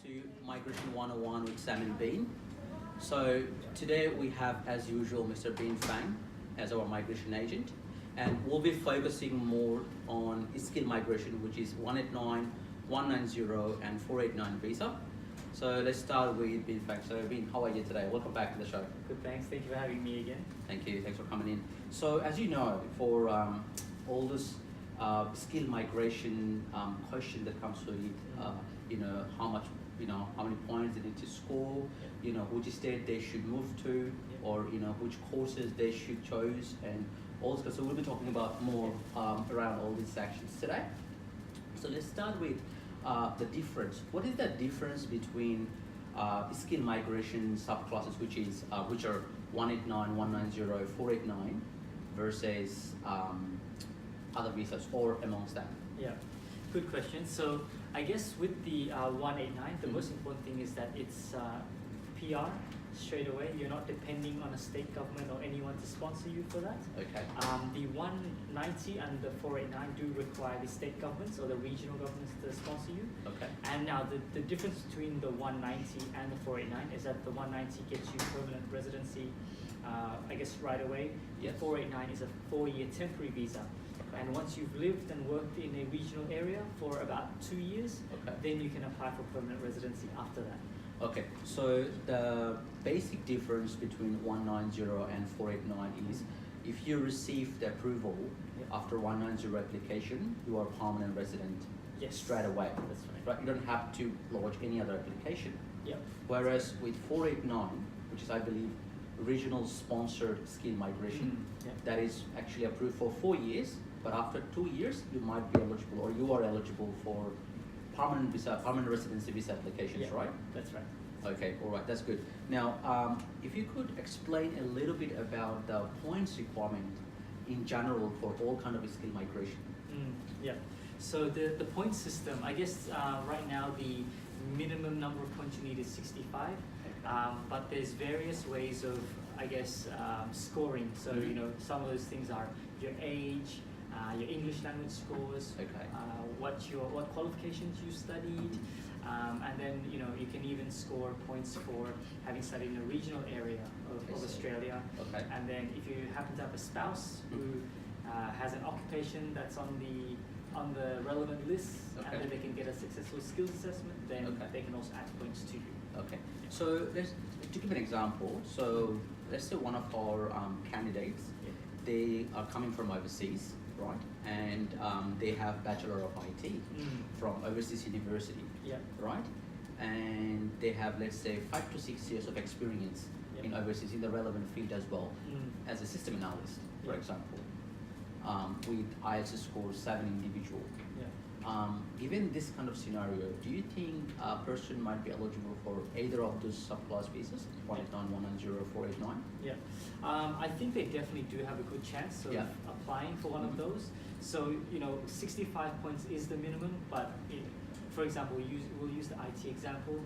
to Migration 101 with Sam and Bean. So today we have, as usual, Mr. Bean Fang as our migration agent, and we'll be focusing more on skill migration, which is 189, 190, and 489 visa. So let's start with Bean Fang. So Bean, how are you today? Welcome back to the show. Good, thanks. Thank you for having me again. Thank you. Thanks for coming in. So as you know, for all this skill migration question that comes with how much, how many points they need to score, which state they should move to, or which courses they should choose, and also. So we'll be talking about more around all these sections today. So let's start with the difference. What is the difference between skill migration subclasses, which are 189, 190, 489, versus other visas, or amongst them? Yeah, good question. So I guess with the 189, the most important thing is that it's PR straight away. You're not depending on a state government or anyone to sponsor you for that. Okay. The 190 and the 489 do require the state governments or the regional governments to sponsor you. Okay. And now the difference between the 190 and the 489 is that the 190 gets you permanent residency, I guess right away. Yes. The 489 is a 4-year temporary visa. Okay. And once you've lived and worked in a regional area for about 2 years, Okay. then you can apply for permanent residency after that. Okay, so the basic difference between 190 and 489 is if you receive the approval after 190 application, you are permanent resident straight away. That's right. You don't have to lodge any other application. Yep. Whereas with 489, which is, I believe, regional sponsored skill migration, that is actually approved for 4 years, but after 2 years, you might be eligible, or you are eligible for permanent visa, permanent residency visa applications, right? That's right. Okay, all right, that's good. Now, if you could explain a little bit about the points requirement in general for all kind of skill migration. Yeah. So the point system, I guess right now the minimum number of points you need is 65, but there's various ways of, I guess, scoring. So some of those things are your age, your English language scores, what qualifications you studied, and then you can even score points for having studied in a regional area of Australia. Okay. And then if you happen to have a spouse who has an occupation that's on the relevant list, and then they can get a successful skills assessment, then they can also add points to you. Okay. So to give an example, so let's say one of our candidates, they are coming from overseas, right? And they have Bachelor of IT from overseas university, right? And they have, let's say, 5 to 6 years of experience in overseas in the relevant field as well, as a system analyst, for example, with IELTS score 7 individual. Given this kind of scenario, do you think a person might be eligible for either of those subclass visas, 189, 190, 489? Yeah, I think they definitely do have a good chance of applying for one of those. So 65 points is the minimum, but for example, we'll use the IT example.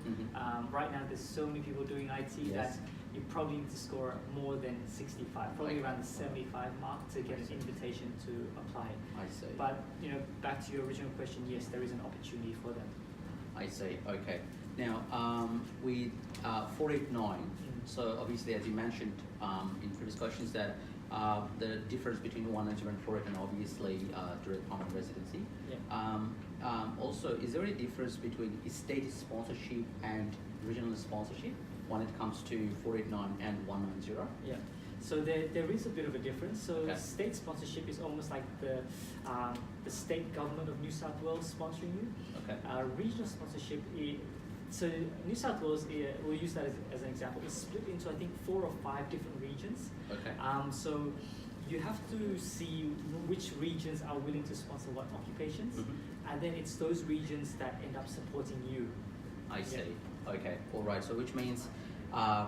Right now, there's so many people doing IT that you probably need to score more than 65, probably around the 75 mark to get an invitation to apply. I see. But back to your original question, yes, there is an opportunity for them. I see. Okay. Now, with 489, so obviously, as you mentioned in previous questions, that the difference between 190 and 489, obviously, direct permanent residency. Also, is there a difference between state sponsorship and regional sponsorship when it comes to 489 and 190? Yeah. So there is a bit of a difference. So state sponsorship is almost like the state government of New South Wales sponsoring you. Regional sponsorship so New South Wales, we'll use that as an example, is split into, I think, 4 or 5 different regions. So you have to see which regions are willing to sponsor what occupations, and then it's those regions that end up supporting you. I see. Okay, all right. So which means, a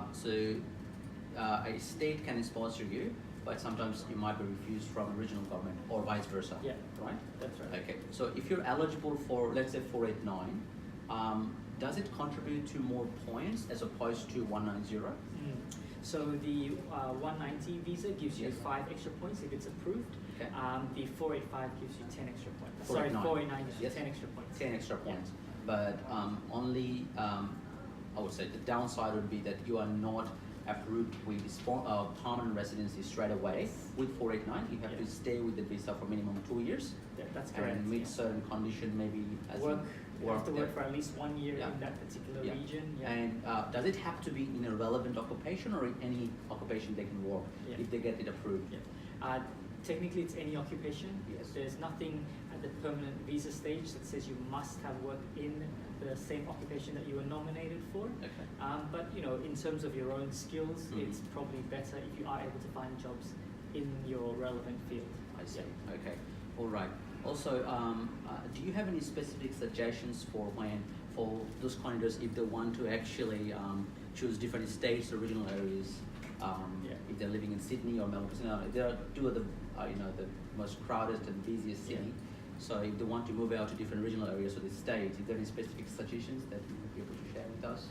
state can sponsor you, but sometimes you might be refused from a regional government, or vice versa. Right? That's right. Okay. So if you're eligible for, let's say, 489, does it contribute to more points as opposed to 190? So the 190 visa gives you 5 extra points if it's approved. The 485 gives you 10 extra points. 489 gives you 10 extra points. 10 extra points. but only I would say the downside would be that you are not approved with permanent residency straight away with 489. You have to stay with the visa for minimum 2 years. Yeah, that's correct. And meet certain condition, maybe as You have to work for at least 1 year in that particular region. Yeah. And does it have to be in a relevant occupation, or in any occupation they can work if they get it approved? Yeah. Technically, it's any occupation. Yes. There's nothing at the permanent visa stage that says you must have worked in the same occupation that you were nominated for. Okay. But you know, in terms of your own skills, it's probably better if you are able to find jobs in your relevant field. I see. Okay. All right. Also, do you have any specific suggestions for those candidates if they want to actually choose different states or regional areas? If they're living in Sydney or Melbourne, they are two of the the most crowded and busiest city. So if they want to move out to different regional areas of the state, is there any specific suggestions that you would be able to share with us?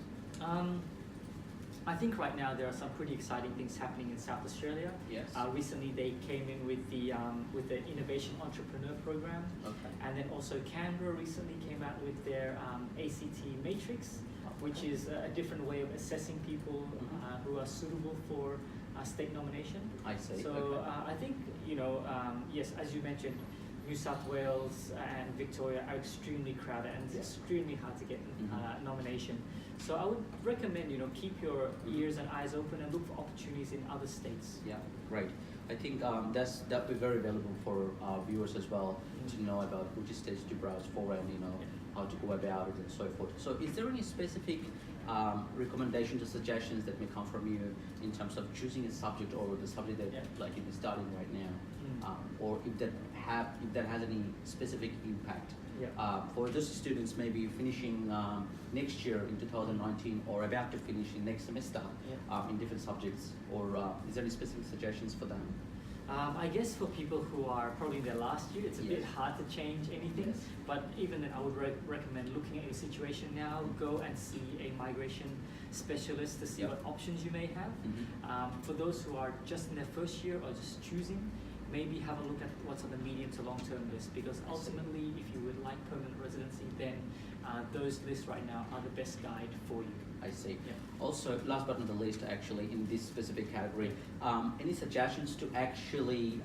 I think right now there are some pretty exciting things happening in South Australia. Yes. Recently they came in with the Innovation Entrepreneur Program. Okay. And then also Canberra recently came out with their ACT Matrix, which is a different way of assessing people who are suitable for state nomination. I see. So I think, yes, as you mentioned, New South Wales and Victoria are extremely crowded and it's extremely hard to get nomination. So I would recommend, keep your ears and eyes open and look for opportunities in other states. Yeah, great. I think that'd be very valuable for our viewers as well to know about which states to browse for and how to go about it and so forth. So is there any specific recommendations or suggestions that may come from you in terms of choosing a subject or the subject that like you're studying right now, or if that has any specific impact for those students maybe finishing next year in 2019 or about to finish in next semester in different subjects, or is there any specific suggestions for them? I guess for people who are probably in their last year, it's a bit hard to change anything, but even then I would recommend looking at your situation now, go and see a migration specialist to see what options you may have. For those who are just in their first year or just choosing, maybe have a look at what's on the medium to long-term list, because ultimately if you would like permanent residency, then those lists right now are the best guide for you. I see. Also, last but not the least, actually, in this specific category, any suggestions to actually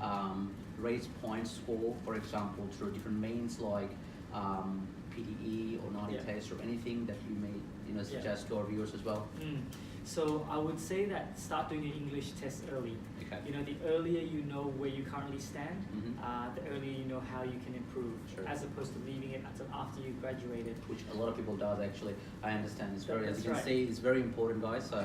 raise points score, for example, through different means like PDE or NADI test or anything that you may suggest to our viewers as well? So I would say that start doing your English test early. Okay. The earlier you know where you currently stand, the earlier you know how you can improve, as opposed to leaving it until after you graduated. Which a lot of people does actually. I understand. It's very, as you can see, it's very important, guys. So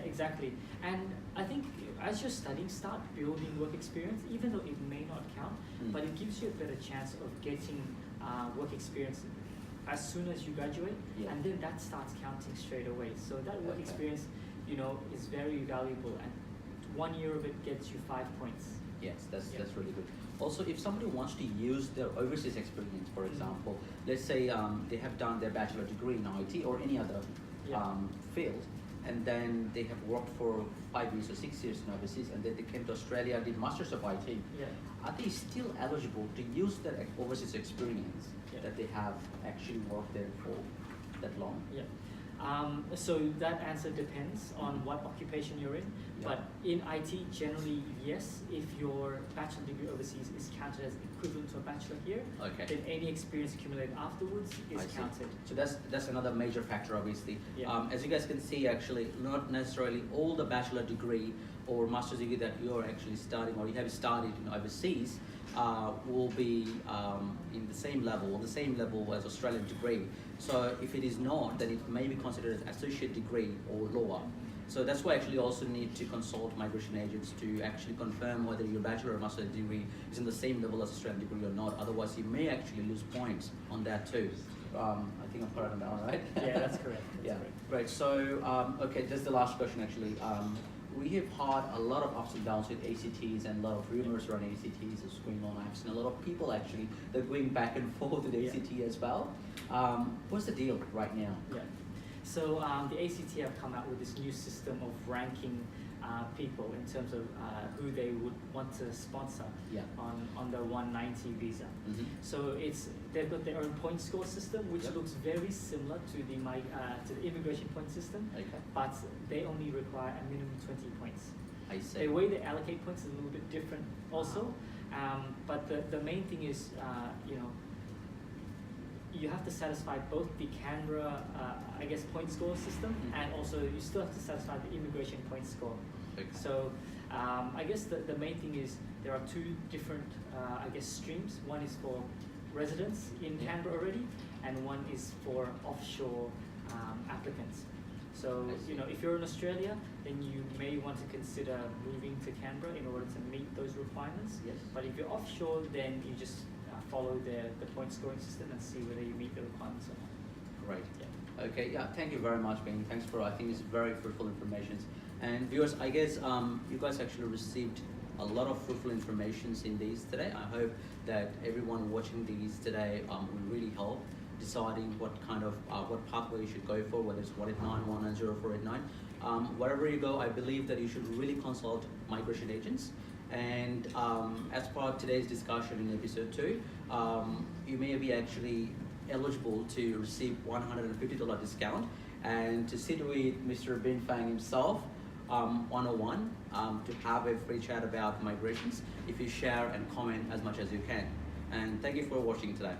Exactly. And I think as you're studying, start building work experience, even though it may not count, but it gives you a better chance of getting work experience as soon as you graduate, and then that starts counting straight away. So that work experience, is very valuable, and 1 year of it gets you 5 points. Yes, that's really good. Also, if somebody wants to use their overseas experience, for example, let's say they have done their bachelor degree in IT or any other field, and then they have worked for 5 years or 6 years in overseas, and then they came to Australia, did Masters of IT. Are they still eligible to use their overseas experience that they have actually worked there for that long? So that answer depends on what occupation you're in, but in IT, generally, yes, if your bachelor degree overseas is counted as equivalent to a bachelor here, then any experience accumulated afterwards is counted. So that's another major factor, obviously. As you guys can see, actually, not necessarily all the bachelor degree or master's degree that you're actually studying or you have studied overseas will be in the same level as Australian degree. So if it is not, then it may be considered as associate degree or lower. So that's why actually you also need to consult migration agents to actually confirm whether your bachelor or master's degree is in the same level as Australian degree or not. Otherwise, you may actually lose points on that too. I think I'm correct on that one, right? Yeah, that's correct. Great. So, okay, that's the last question actually. We have had a lot of ups and downs with ACTs and a lot of rumors around ACTs is going on. I've seen a lot of people actually that are going back and forth with ACT as well. What's the deal right now? So the ACT have come out with this new system of ranking people in terms of who they would want to sponsor on the 190 visa. So they've got their own point score system, which looks very similar to the immigration point system, but they only require a minimum 20 points. I see. The way they allocate points is a little bit different also, but the main thing is, you have to satisfy both the Canberra, point score system, and also you still have to satisfy the immigration point score. So, the main thing is there are two different, streams. One is for residents in Canberra already, and one is for offshore applicants. So, if you're in Australia, then you may want to consider moving to Canberra in order to meet those requirements. Yes. But if you're offshore, then you just follow the point scoring system and see whether you meet the requirements or not. Great. Yeah. Okay, thank you very much, Ben. Thanks for, I think it's very fruitful information. And viewers, I guess you guys actually received a lot of fruitful information in these today. I hope that everyone watching these today will really help deciding what kind of, what pathway you should go for, whether it's 189, 190, 489. Wherever you go, I believe that you should really consult migration agents. And as part of today's discussion in episode 2, you may be actually eligible to receive $150 discount and to sit with Mr. Bin Fang himself 101 to have a free chat about migrations if you share and comment as much as you can. And thank you for watching today.